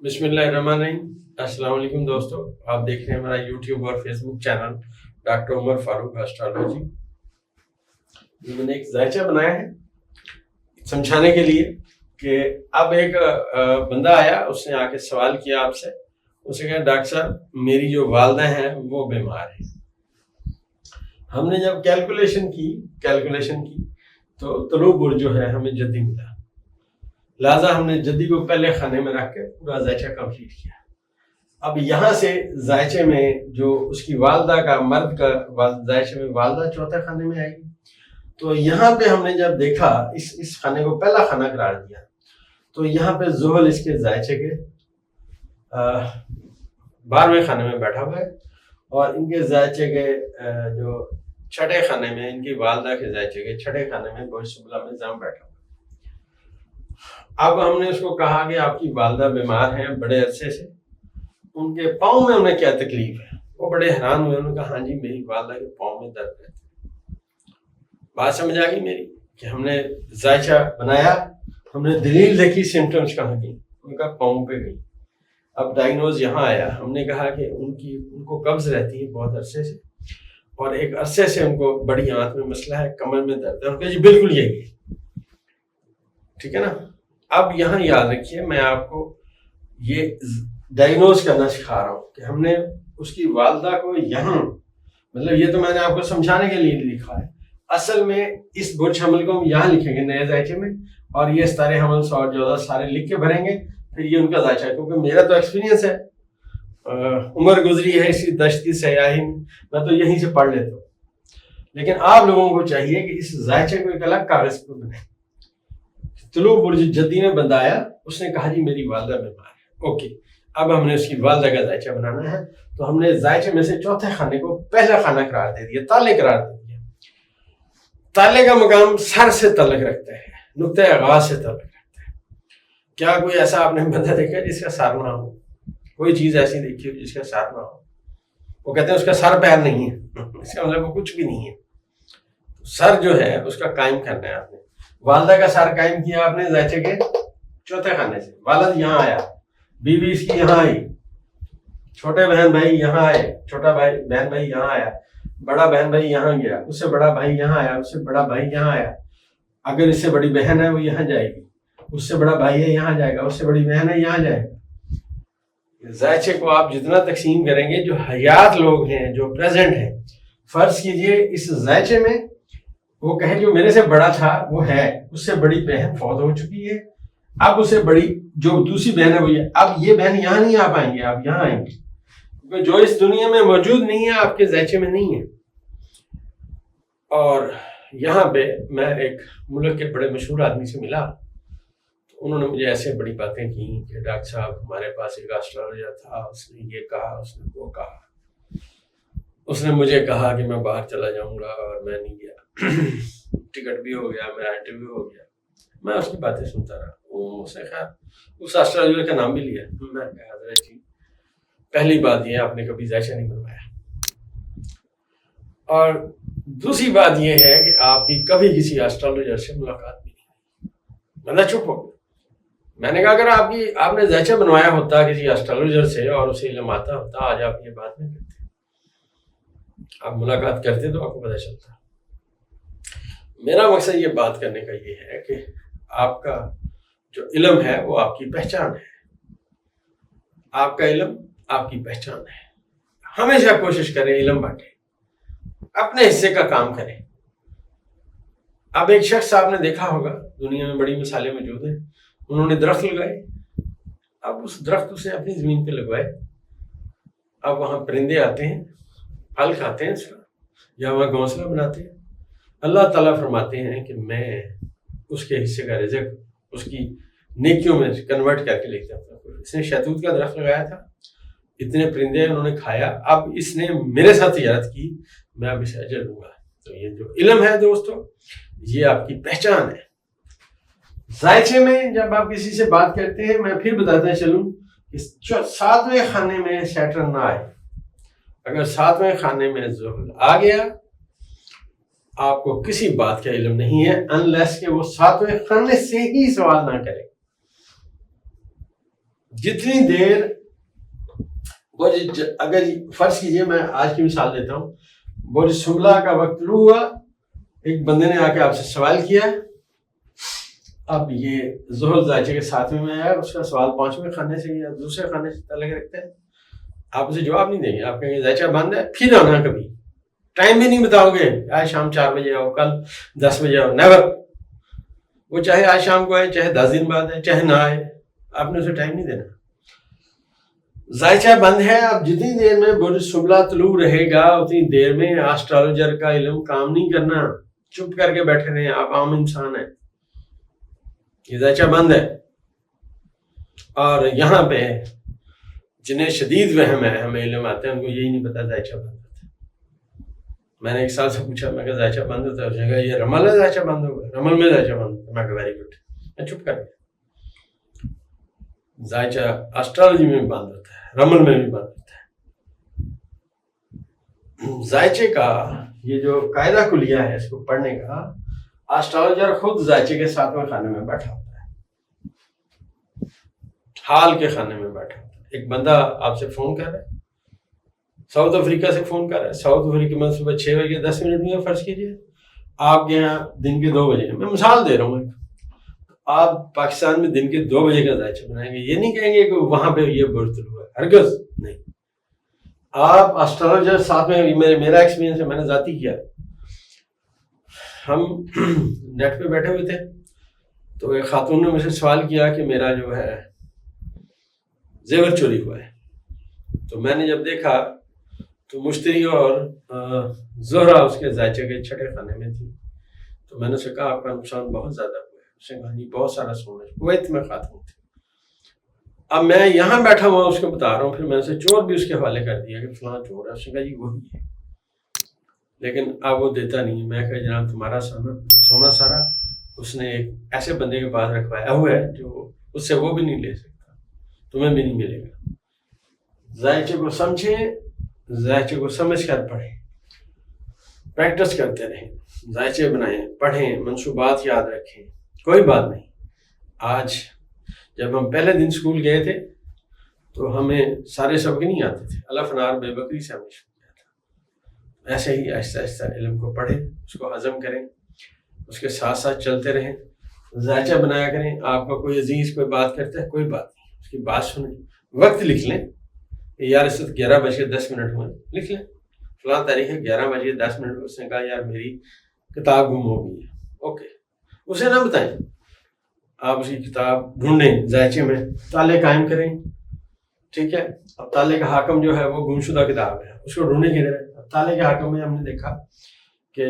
बिस्मिल्लाहिर्रहमानिर्रहीम। अस्सलाम वालेकुम दोस्तों, आप देख रहे हैं हमारा यूट्यूब और Facebook channel doctor Umar Farooq astrology. मैंने एक जायचा बनाया है समझाने के लिए कि अब एक बंदा आया, उसने आके सवाल किया आपसे। उसने कहा डॉक्टर साहब मेरी जो वालदा हैं वो बीमार है। हमने जब कैलकुलेशन की तो तलू बुर्ज जो है हमें जद्दी मिला, लिहाजा हमने जद्दी को पहले खाने में रख के पूरा जायचा कंप्लीट किया। अब यहाँ से जायचे में जो उसकी वालदा का मर्द का जायचे में वालदा चौथे खाने में आएगी। तो यहाँ पे हमने जब देखा इस खाने को पहला खाना करार दिया, तो यहाँ पे ज़ुहल इसके जायचे के 12वें खाने में बैठा हुआ है और इनके जायचे के जो छठे खाने में, इनकी वालदा के जायचे के छठे खाने में बुर्ज शुबला में जाम बैठा हुआ। अब हमने उसको कहा कि आपकी वालदा बीमार हैं बड़े अरसे से, उनके पाँव में उन्हें क्या तकलीफ है। वो बड़े हैरान हुए, उन्होंने कहा हाँ जी मेरी वालदा के पाँव में दर्द है। बात समझ आ गई मेरी कि हमने जायचा बनाया, हमने दलील देखी, सिम्टम्स कहाँ की, उनका पाँव पे गई। अब डायग्नोज यहाँ आया, हमने कहा कि उनको कब्ज रहती है बहुत अरसे से और एक अरसे से उनको बड़ी आंत में मसला है, कमर में दर्द है। उनका जी बिल्कुल यही है, ठीक है ना। अब यहाँ याद रखिए, मैं आपको ये डायग्नोज करना सिखा रहा हूँ कि हमने उसकी वालदा को यहाँ, मतलब ये तो मैंने आपको समझाने के लिए लिखा है, असल में इस बुर्ज हमल को हम यहाँ लिखेंगे नए जायचे में, और ये सारे हमल 114 सारे लिख के भरेंगे, फिर ये उनका जायचा। क्योंकि मेरा तो एक्सपीरियंस है, उम्र गुजरी है इसी दश्त की सयाही में, मैं तो यहीं से पढ़ लेता हूँ। लेकिन आप लोगों को चाहिए कि इस जायचे को एक अलग कागज पर बनाए। तलू बुर्ज जद्दी ने बंदाया, उसने कहा जी मेरी वालदा बीमार है। ओके, अब हमने उसकी वालदा का जायचा बनाना है, तो हमने जायचे में से चौथे खाने को पहला खाना करार दे दिया, ताले करार दे दिया। ताले का मकाम सर से तलक रखता है, नुक्ते आगाज से तलक रखता है। क्या कोई ऐसा आपने बंदा देखा जिसका सर ना हो? कोई चीज ऐसी देखी हो जिसका सर ना हो? वो कहते हैं उसका सर पैर नहीं है, इसका मतलब वो कुछ भी नहीं है। सर जो है उसका कायम करना है आपने। वालदा का सर कायम किया आपने जायचे के चौथे खाने से। वालद यहाँ आया, बीवी इसकी यहाँ आई, छोटे बहन भाई यहाँ आए, छोटा भाई बहन भाई यहाँ आया, बड़ा बहन भाई यहाँ गया, उससे बड़ा भाई यहाँ आया, उससे बड़ा भाई यहाँ आया। अगर इससे बड़ी बहन है वो यहाँ जाएगी, उससे बड़ा भाई है यहाँ जाएगा, उससे बड़ी बहन है यहाँ जाएगा। जायचे को आप जितना तकसीम करेंगे, जो हयात लोग हैं, जो प्रेजेंट हैं, फर्ज कीजिए इस जायचे में वो कहे जो मेरे से बड़ा था वो है, उससे बड़ी बहन फौत हो चुकी है, अब उससे बड़ी जो दूसरी बहन है वो ये, अब ये बहन यहाँ नहीं आ पाएंगे, आप यहाँ आएंगे, क्योंकि जो इस दुनिया में मौजूद नहीं है आपके जायचे में नहीं है। और यहाँ पे मैं एक मुल्क के बड़े मशहूर आदमी से मिला, तो उन्होंने मुझे ऐसे बड़ी बातें की कि डॉक्टर साहब हमारे पास एक एस्ट्रोलॉजर था, उसने ये कहा, उसने वो कहा, उसने मुझे कहा कि मैं बाहर चला जाऊंगा और मैं नहीं गया। टिकट भी हो गया, मेरा इंटरव्यू हो गया, मैं उसकी बातें सुनता रहा। वो मुझसे खैर उस एस्ट्रोलॉजर का नाम भी लिया। मैं कहा हज़रत जी पहली बात ये आपने कभी जायचा नहीं बनवाया, और दूसरी बात ये है कि आपकी कभी किसी एस्ट्रोलॉजर से मुलाकात भी नहीं। बंदा चुप हो गया। मैंने कहा अगर आपने जायचा बनवाया होता किसी एस्ट्रोलॉजर से और उसे इल्म आता होता, आज आप ये बात नहीं करते, आप मुलाकात करते तो आपको पता चलता। मेरा मकसद ये बात करने का ये है कि आपका जो इल्म है वो आपकी पहचान है, आपका इल्म आपकी पहचान है। हमेशा कोशिश करें इल्म बांटें, अपने हिस्से का काम करें। अब एक शख्स आपने देखा होगा, दुनिया में बड़ी मिसालें मौजूद हैं, उन्होंने दरख्त लगाए, अब उस दरख्त उसे अपनी जमीन पे लगवाए, अब वहां परिंदे आते हैं, फल खाते हैं उसका, या वहां घोंसला बनाते हैं। अल्लाह ताला फरमाते हैं कि मैं उसके हिस्से का रिज़्क़ उसकी नेकियों में कन्वर्ट करके लेता हूँ। इसने शहतूत का दरख्त लगाया था, इतने परिंदे उन्होंने खाया, अब इसने मेरे साथ तिजारत की, मैं अब इसे अजर दूंगा। तो ये जो इल्म है दोस्तों, ये आपकी पहचान है। जायचे में जब आप किसी से बात करते हैं, मैं फिर बताता चलूं कि 7वें खाने में सैटर्न ना आए, اگر 7ویں خانے میں زحل آ گیا آپ کو کسی بات کا علم نہیں ہے انلیس کہ وہ 7ویں خانے سے ہی سوال نہ کرے. جتنی دیر اگر فرض کیجئے میں آج کی مثال دیتا ہوں، برج سمبلا کا وقت طلوع ہوا، ایک بندے نے آ کے آپ سے سوال کیا، اب یہ زحل زائچہ کے 7ویں میں آیا، اس کا سوال 5ویں خانے سے یا دوسرے خانے سے تعلق رکھتے ہیں، آپ اسے جواب نہیں دیں گے. آپ کہیں گے زائچہ بند ہے، پھر آنا، کبھی ٹائم بھی نہیں بتاؤ گے، آج شام 4 بجے آؤ، کل 10 بجے آؤ، نیور. وہ چاہے آج شام کو آئے، چاہے 10 دن بعد آئے، چاہے نہ آئے، آپ نے اسے ٹائم نہیں دینا. زائچہ بند ہے. اب جتنی دیر میں برج سمبلا طلوع رہے گا اتنی دیر میں آسٹرالوجر کا علم کام نہیں کرنا، چپ کر کے بیٹھے رہے. آپ عام انسان ہیں، یہ زائچہ بند ہے. اور یہاں پہ جنہیں شدید وہم ہے، ہمیں علم آتے ہیں، ان کو یہی نہیں پتا زائچہ بند ہوتا ہے. میں نے ایک سال سے پوچھا، میں کہا زائچہ بند ہوتا ہے، اس نے کہا یہ رمل ہے زائچہ بند ہوگا، رمل میں زائچہ بند ہوتا ہے. میں کہا ویری گڈ. میں چپ کر گیا. زائچہ اسٹرالوجی میں بھی بند ہوتا ہے، رمل میں بھی بند ہوتا ہے. زائچے کا یہ جو قاعدہ کلیہ ہے اس کو پڑھنے کا، اسٹرالوجر خود زائچے کے 7ویں خانے میں بیٹھا ہوتا ہے، حال کے خانے میں بیٹھا ہوتا ہے. ایک بندہ آپ سے فون کر رہا ہے، ساؤتھ افریقہ سے فون کر رہا ہے. ساؤتھ افریقہ میں صبح 6 بجے 10 منٹ میں فرض کیجیے، آپ کے یہاں دن کے 2 بجے. میں مثال دے رہا ہوں. آپ پاکستان میں دن کے 2 بجے کا زائچہ بنائیں گے، یہ نہیں کہیں گے کہ وہاں پہ یہ برج طلوع ہے، ہرگز نہیں. آپ اسٹرالوجر 7ویں، میرا ایکسپیرینس ہے، میں نے ذاتی کیا. ہم نیٹ پہ بیٹھے ہوئے تھے تو ایک خاتون نے مجھ سے سوال کیا کہ میرا جو ہے زیور چوری ہوا ہے. تو میں نے جب دیکھا تو مشتری اور زہرا اس کے زائچے کے 6 خانے میں تھی. تو میں نے اسے کہا آپ کا نقصان بہت زیادہ ہوا ہے. اس نے کہا نہیں بہت سارا سونا ہے، کویت میں خاتون تھی. اب میں یہاں بیٹھا ہوا اس کو بتا رہا ہوں، پھر میں نے اسے چور بھی اس کے حوالے کر دیا کہ فلاں چور ہے. اس نے کہا جی وہی ہے، لیکن اب وہ دیتا نہیں. میں کہا جناب تمہارا سونا سارا اس نے ایک ایسے بندے کے پاس رکھوایا ہوا ہے جو اس سے وہ بھی نہیں لے سکتا، تمہیں بھی نہیں ملے گا. زائچے کو سمجھیں، زائچے کو سمجھ کر پڑھیں، پریکٹس کرتے رہیں، زائچے بنائیں، پڑھیں، منصوبات یاد رکھیں. کوئی بات نہیں. آج جب ہم پہلے دن اسکول گئے تھے تو ہمیں سارے سبق نہیں آتے تھے، الف نار بے بکری سے ہم نے شروع کیا تھا. ایسے ہی آہستہ آہستہ علم کو پڑھیں، اس کو ہضم کریں، اس کے ساتھ ساتھ چلتے رہیں، زائچہ بنایا کریں. آپ کا کوئی عزیز کوئی بات کرتا ہے، کوئی بات نہیں، اس کی بات سنیں، وقت لکھ لیں. یار اس وقت 11:10 ہوئے، لکھ لیں فلاں تاریخ ہے 11:10. اس نے کہا یار میری کتاب گم ہو گئی ہے. اوکے، اسے نہ بتائیں، آپ اس کی کتاب ڈھونڈیں، زائچے میں تالے قائم کریں. ٹھیک ہے. اب تالے کا حاکم جو ہے وہ گمشدہ کتاب ہے، اس کو ڈھونڈنے کی ضرورت ہے. اب تالے کے حاکم میں ہم نے دیکھا کہ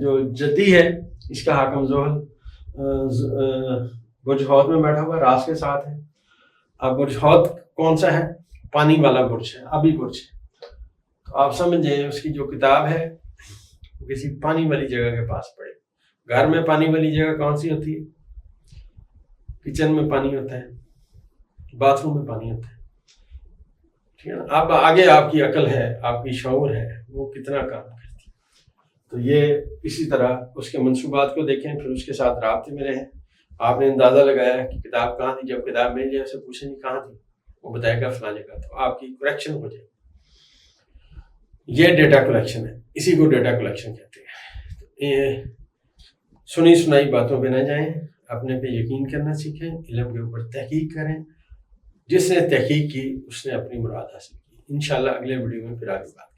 جو جدی ہے اس کا حاکم زحل برج حوت میں بیٹھا ہوا راس کے ساتھ ہے. اب برج حوت کون سا ہے؟ پانی والا برج ہے، آبی برج ہے. تو آپ سمجھیں اس کی جو کتاب ہے وہ کسی پانی والی جگہ کے پاس پڑے. گھر میں پانی والی جگہ کون سی ہوتی ہے؟ کچن میں پانی ہوتا ہے، باتھ روم میں پانی ہوتا ہے. ٹھیک ہے نا. اب آگے آپ کی عقل ہے، آپ کی شعور ہے، وہ کتنا کام کرتی ہے. تو یہ اسی طرح اس کے منصوبات کو دیکھیں، پھر اس کے ساتھ رابطے میں رہیں. آپ نے اندازہ لگایا کہ کتاب کہاں تھی، جب کتاب مل جائے اسے پوچھیں نہیں کہاں تھی، وہ بتائے گا فلاں جگہ، تو آپ کی کریکشن ہو جائے. یہ ڈیٹا کلیکشن ہے، اسی کو ڈیٹا کلیکشن کہتے ہیں. یہ سنی سنائی باتوں پہ نہ جائیں، اپنے پہ یقین کرنا سیکھیں، علم کے اوپر تحقیق کریں. جس نے تحقیق کی اس نے اپنی مراد حاصل کی. انشاءاللہ اگلے ویڈیو میں پھر آگے بات